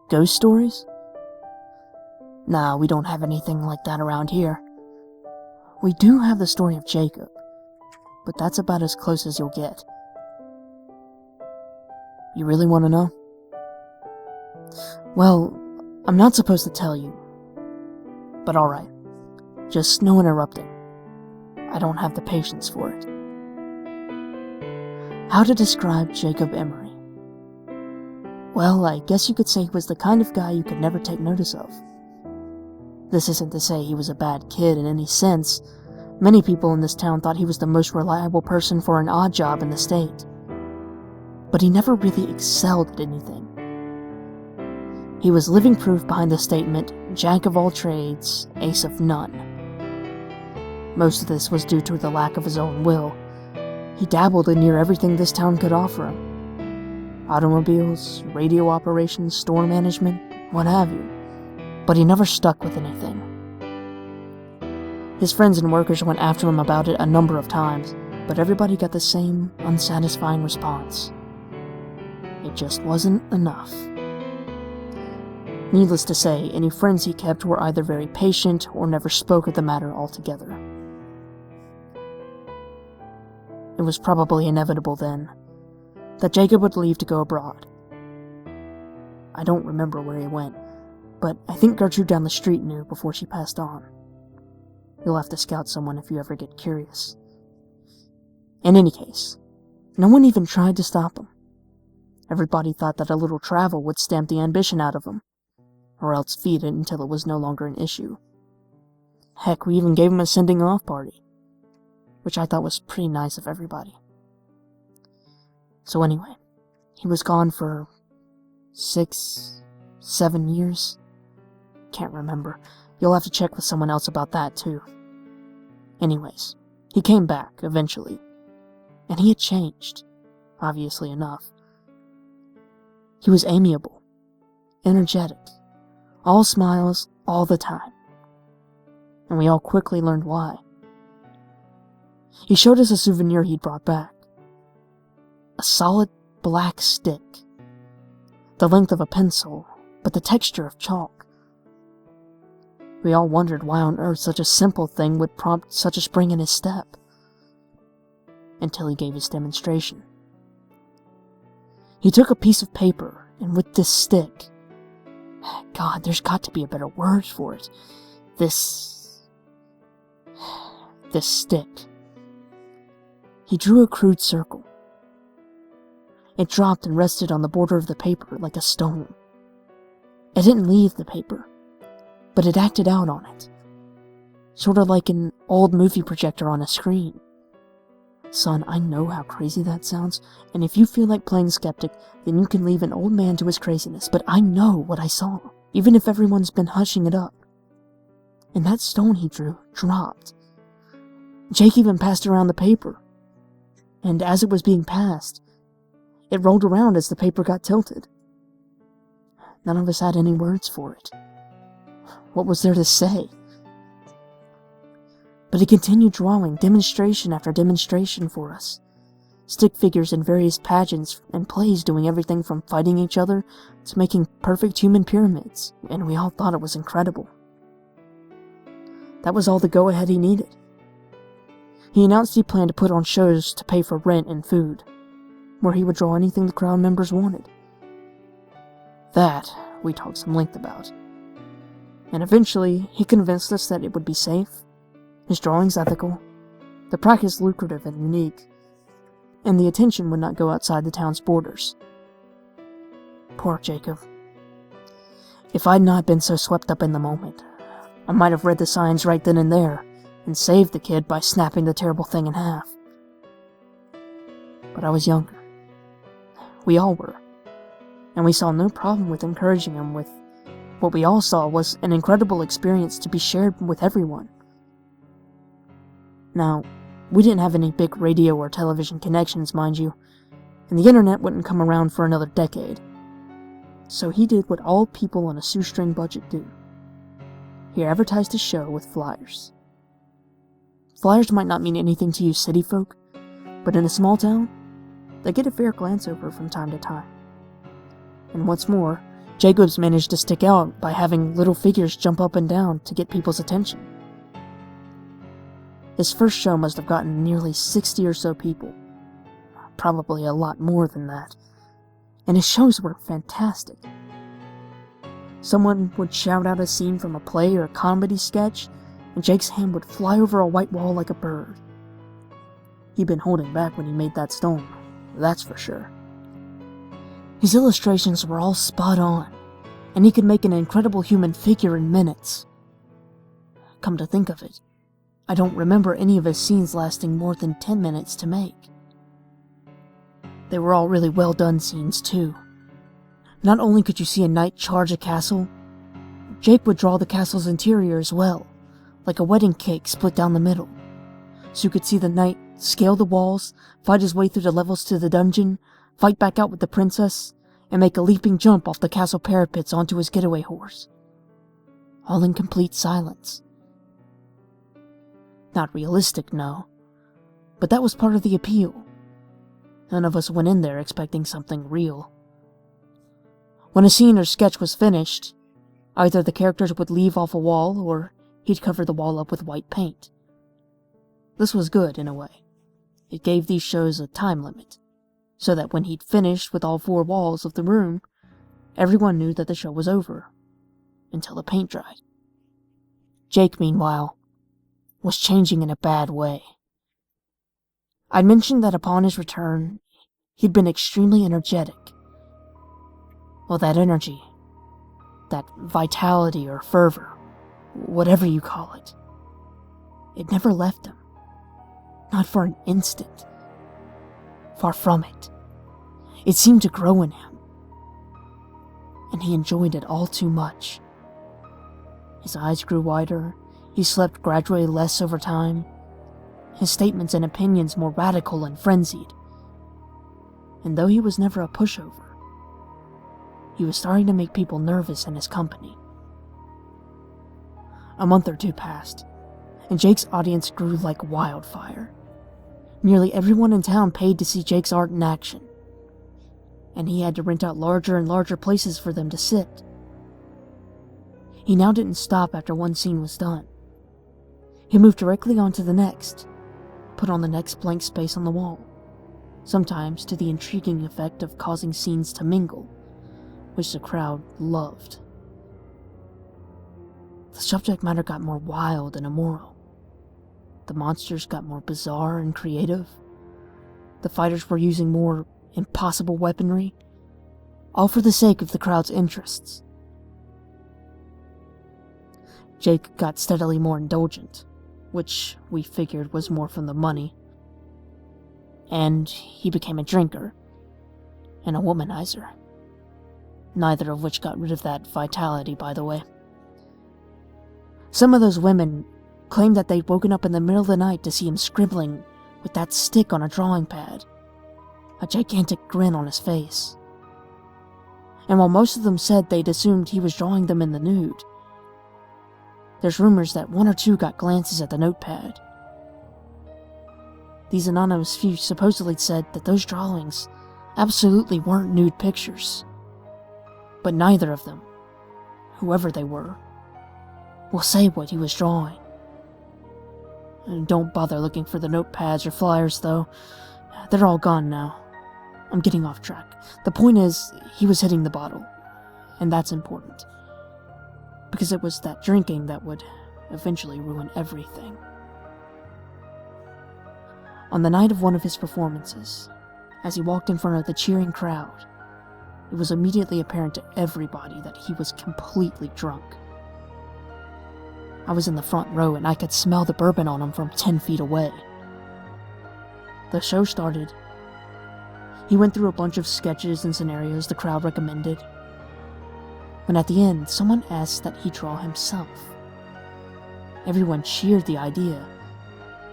Ghost stories? Nah, we don't have anything like that around here. We do have the story of Jacob, but that's about as close as you'll get. You really want to know? Well, I'm not supposed to tell you. But alright, just no interrupting. I don't have the patience for it. How to describe Jacob Emory? Well, I guess you could say he was the kind of guy you could never take notice of. This isn't to say he was a bad kid in any sense. Many people in this town thought he was the most reliable person for an odd job in the state. But he never really excelled at anything. He was living proof behind the statement, Jack of all trades, ace of none. Most of this was due to the lack of his own will. He dabbled in near everything this town could offer him. Automobiles, radio operations, store management, what have you. But he never stuck with anything. His friends and workers went after him about it a number of times, but everybody got the same unsatisfying response. It just wasn't enough. Needless to say, any friends he kept were either very patient or never spoke of the matter altogether. It was probably inevitable then that Jacob would leave to go abroad. I don't remember where he went, but I think Gertrude down the street knew before she passed on. You'll have to scout someone if you ever get curious. In any case, no one even tried to stop him. Everybody thought that a little travel would stamp the ambition out of him, or else feed it until it was no longer an issue. Heck, we even gave him a sending-off party, which I thought was pretty nice of everybody. So anyway, he was gone for 6, 7 years. Can't remember. You'll have to check with someone else about that too. Anyways, he came back eventually, and he had changed, obviously enough. He was amiable, energetic, all smiles all the time, and we all quickly learned why. He showed us a souvenir he'd brought back. A solid black stick, the length of a pencil, but the texture of chalk. We all wondered why on earth such a simple thing would prompt such a spring in his step, until he gave his demonstration. He took a piece of paper, and with this stick, God, there's got to be a better word for it, this stick, he drew a crude circle. It dropped and rested on the border of the paper like a stone. It didn't leave the paper, but it acted out on it, sort of like an old movie projector on a screen. Son, I know how crazy that sounds, and if you feel like playing skeptic, then you can leave an old man to his craziness, but I know what I saw, even if everyone's been hushing it up. And that stone he drew dropped. Jake even passed around the paper, and as it was being passed, it rolled around as the paper got tilted. None of us had any words for it. What was there to say? But he continued drawing demonstration after demonstration for us. Stick figures in various pageants and plays doing everything from fighting each other to making perfect human pyramids, and we all thought it was incredible. That was all the go-ahead he needed. He announced he planned to put on shows to pay for rent and food, where he would draw anything the crowd members wanted. That we talked some length about. And eventually, he convinced us that it would be safe, his drawings ethical, the practice lucrative and unique, and the attention would not go outside the town's borders. Poor Jacob. If I'd not been so swept up in the moment, I might have read the signs right then and there, and saved the kid by snapping the terrible thing in half. But I was younger. We all were, and we saw no problem with encouraging him with what we all saw was an incredible experience to be shared with everyone. Now, we didn't have any big radio or television connections, mind you, and the internet wouldn't come around for another decade. So he did what all people on a shoestring budget do. He advertised his show with flyers. Flyers might not mean anything to you city folk, but in a small town, they get a fair glance over from time to time. And what's more, Jacobs managed to stick out by having little figures jump up and down to get people's attention. His first show must have gotten nearly 60 or so people, probably a lot more than that, and his shows were fantastic. Someone would shout out a scene from a play or a comedy sketch, and Jake's hand would fly over a white wall like a bird. He'd been holding back when he made that stone, that's for sure. His illustrations were all spot on, and he could make an incredible human figure in minutes. Come to think of it, I don't remember any of his scenes lasting more than 10 minutes to make. They were all really well done scenes too. Not only could you see a knight charge a castle, Jake would draw the castle's interior as well, like a wedding cake split down the middle, so you could see the knight scale the walls, fight his way through the levels to the dungeon, fight back out with the princess, and make a leaping jump off the castle parapets onto his getaway horse. All in complete silence. Not realistic, no, but that was part of the appeal. None of us went in there expecting something real. When a scene or sketch was finished, either the characters would leave off a wall or he'd cover the wall up with white paint. This was good in a way. It gave these shows a time limit, so that when he'd finished with all 4 walls of the room, everyone knew that the show was over, until the paint dried. Jake, meanwhile, was changing in a bad way. I'd mentioned that upon his return, he'd been extremely energetic. Well, that energy, that vitality or fervor, whatever you call it, it never left him. Not for an instant. Far from it. It seemed to grow in him. And he enjoyed it all too much. His eyes grew wider, he slept gradually less over time, his statements and opinions more radical and frenzied. And though he was never a pushover, he was starting to make people nervous in his company. A month or 2 passed, and Jake's audience grew like wildfire. Nearly everyone in town paid to see Jake's art in action, and he had to rent out larger and larger places for them to sit. He now didn't stop after one scene was done. He moved directly on to the next, put on the next blank space on the wall, sometimes to the intriguing effect of causing scenes to mingle, which the crowd loved. The subject matter got more wild and immoral. The monsters got more bizarre and creative. The fighters were using more impossible weaponry, all for the sake of the crowd's interests. Jake got steadily more indulgent, which we figured was more from the money. And he became a drinker and a womanizer. Neither of which got rid of that vitality, by the way. Some of those women claimed that they'd woken up in the middle of the night to see him scribbling with that stick on a drawing pad, a gigantic grin on his face. And while most of them said they'd assumed he was drawing them in the nude, there's rumors that 1 or 2 got glances at the notepad. These anonymous few supposedly said that those drawings absolutely weren't nude pictures. But neither of them, whoever they were, will say what he was drawing. And don't bother looking for the notepads or flyers, though. They're all gone now. I'm getting off track. The point is, he was hitting the bottle, and that's important. Because it was that drinking that would eventually ruin everything. On the night of one of his performances, as he walked in front of the cheering crowd, it was immediately apparent to everybody that he was completely drunk. I was in the front row and I could smell the bourbon on him from 10 feet away. The show started. He went through a bunch of sketches and scenarios the crowd recommended. When at the end, someone asked that he draw himself. Everyone cheered the idea.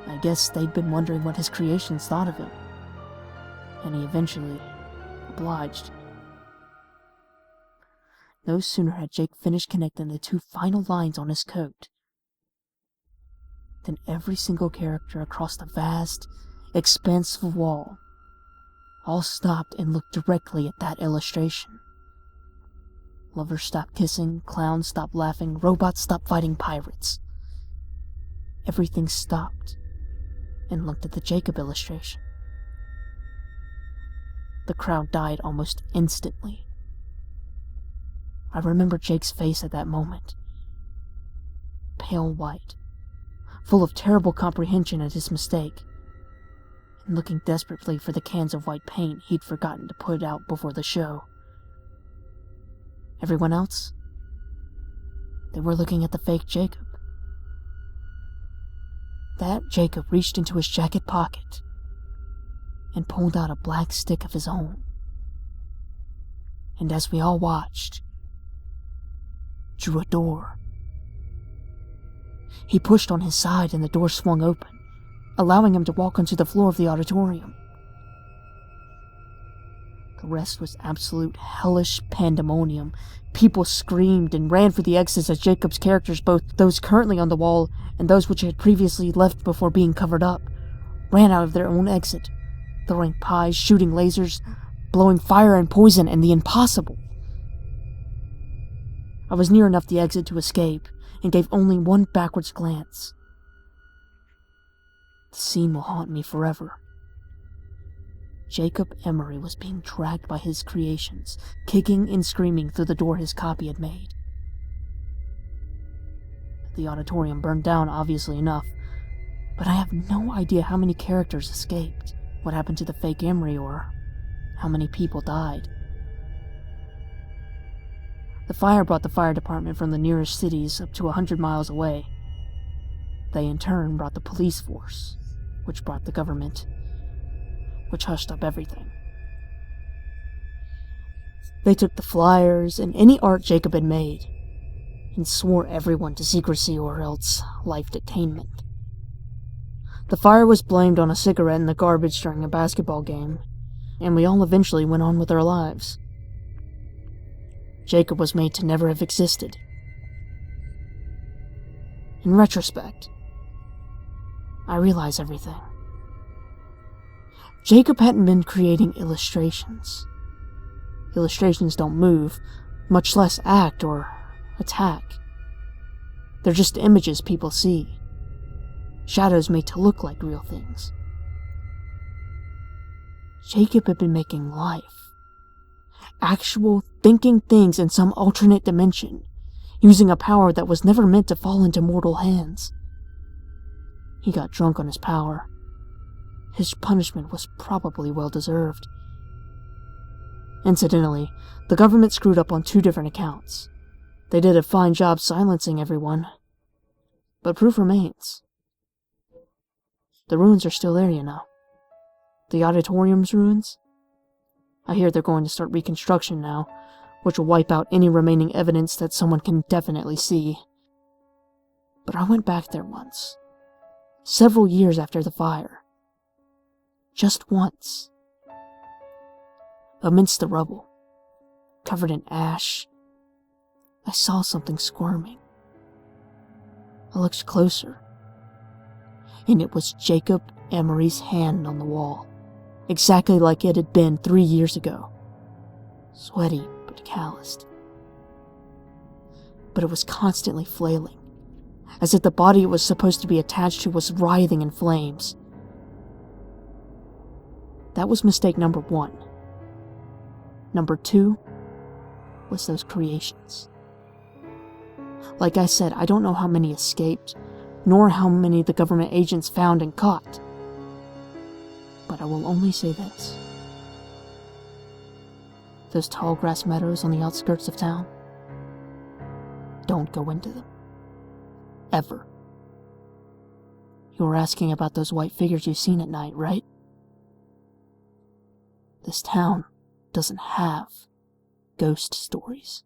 I guess they'd been wondering what his creations thought of him. And he eventually obliged. No sooner had Jake finished connecting the 2 final lines on his coat than every single character across the vast, expansive wall all stopped and looked directly at that illustration. Lovers stopped kissing, clowns stopped laughing, robots stopped fighting pirates. Everything stopped and looked at the Jacob illustration. The crowd died almost instantly. I remember Jake's face at that moment. Pale white, full of terrible comprehension at his mistake, and looking desperately for the cans of white paint he'd forgotten to put out before the show. Everyone else? They were looking at the fake Jacob. That Jacob reached into his jacket pocket and pulled out a black stick of his own. And as we all watched, drew a door. He pushed on his side and the door swung open, allowing him to walk onto the floor of the auditorium. The rest was absolute hellish pandemonium. People screamed and ran for the exits as Jacob's characters, both those currently on the wall and those which had previously left before being covered up, ran out of their own exit, throwing pies, shooting lasers, blowing fire and poison, and the impossible. I was near enough the exit to escape, and gave only one backwards glance. The scene will haunt me forever. Jacob Emory was being dragged by his creations, kicking and screaming through the door his copy had made. The auditorium burned down, obviously enough, but I have no idea how many characters escaped, what happened to the fake Emory, or how many people died. The fire brought the fire department from the nearest cities up to 100 miles away. They in turn brought the police force, which brought the government, which hushed up everything. They took the flyers and any art Jacob had made, and swore everyone to secrecy or else life detainment. The fire was blamed on a cigarette in the garbage during a basketball game, and we all eventually went on with our lives. Jacob was made to never have existed. In retrospect, I realize everything. Jacob hadn't been creating illustrations. Illustrations don't move, much less act or attack. They're just images people see, shadows made to look like real things. Jacob had been making life, actual thinking things in some alternate dimension, using a power that was never meant to fall into mortal hands. He got drunk on his power. His punishment was probably well-deserved. Incidentally, the government screwed up on 2 different accounts. They did a fine job silencing everyone, but proof remains. The ruins are still there, you know. The auditorium's ruins? I hear they're going to start reconstruction now, which will wipe out any remaining evidence that someone can definitely see. But I went back there once, several years after the fire. Just once. Amidst the rubble, covered in ash, I saw something squirming. I looked closer, and it was Jacob Emory's hand on the wall, exactly like it had been 3 years ago. Sweaty but calloused. But it was constantly flailing, as if the body it was supposed to be attached to was writhing in flames. That was mistake number 1. Number 2 was those creations. Like I said, I don't know how many escaped, nor how many the government agents found and caught. But I will only say this. Those tall grass meadows on the outskirts of town, don't go into them. Ever. You were asking about those white figures you've seen at night, right? This town doesn't have ghost stories.